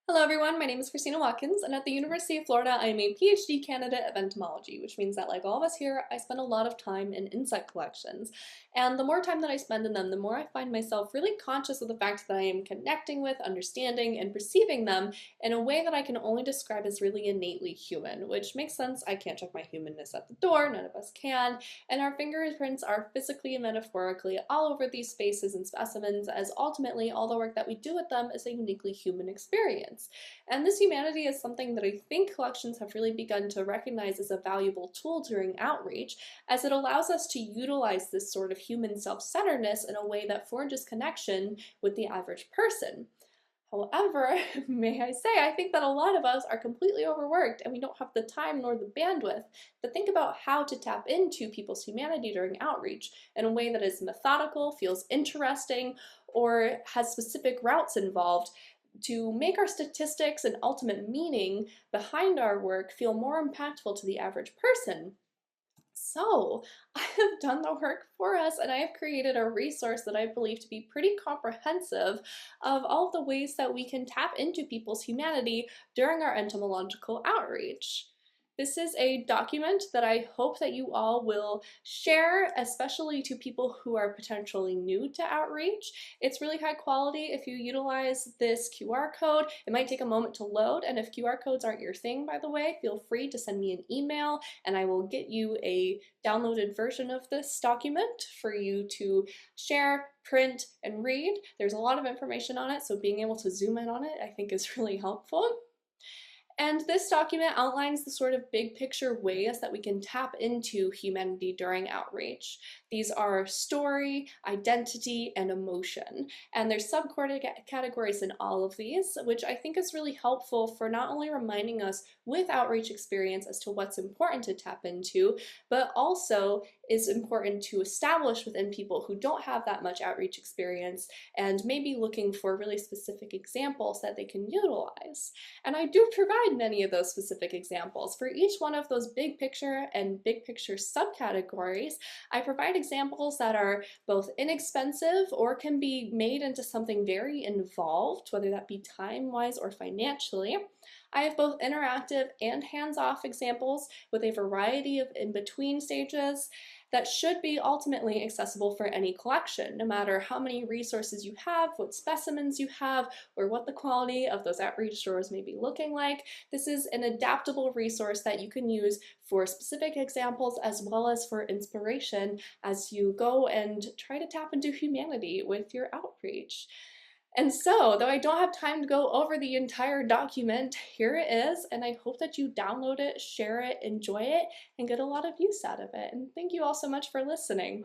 Hello everyone, my name is Christina Watkins, and at the University of Florida, I am a PhD candidate of entomology, which means that like all of us here, I spend a lot of time in insect collections. And the more time that I spend in them, the more I find myself really conscious of the fact that I am connecting with, understanding, and perceiving them in a way that I can only describe as really innately human, which makes sense. I can't check my humanness at the door, none of us can, and our fingerprints are physically and metaphorically all over these spaces and specimens, as ultimately all the work that we do with them is a uniquely human experience. And this humanity is something that I think collections have really begun to recognize as a valuable tool during outreach, as it allows us to utilize this sort of human self-centeredness in a way that forges connection with the average person. However, may I say, I think that a lot of us are completely overworked and we don't have the time nor the bandwidth to think about how to tap into people's humanity during outreach in a way that is methodical, feels interesting, or has specific routes involved to make our statistics and ultimate meaning behind our work feel more impactful to the average person. So, I have done the work for us and I have created a resource that I believe to be pretty comprehensive of all of the ways that we can tap into people's humanity during our entomological outreach. This is a document that I hope that you all will share, especially to people who are potentially new to outreach. It's really high quality. If you utilize this QR code, it might take a moment to load, and if QR codes aren't your thing, by the way, feel free to send me an email and I will get you a downloaded version of this document for you to share, print, and read. There's a lot of information on it, so being able to zoom in on it I think is really helpful. And this document outlines the sort of big picture ways that we can tap into humanity during outreach. These are story, identity, and emotion. And there's subcategories in all of these, which I think is really helpful for not only reminding us with outreach experience as to what's important to tap into, but also is important to establish within people who don't have that much outreach experience and maybe looking for really specific examples that they can utilize. And I do provide many of those specific examples. For each one of those big picture and big picture subcategories, I provide examples that are both inexpensive or can be made into something very involved, whether that be time-wise or financially. I have both interactive and hands-off examples with a variety of in-between stages that should be ultimately accessible for any collection, no matter how many resources you have, what specimens you have, or what the quality of those outreach stores may be looking like. This is an adaptable resource that you can use for specific examples as well as for inspiration as you go and try to tap into humanity with your outreach. And so, though I don't have time to go over the entire document, here it is, and I hope that you download it, share it, enjoy it, and get a lot of use out of it. And thank you all so much for listening.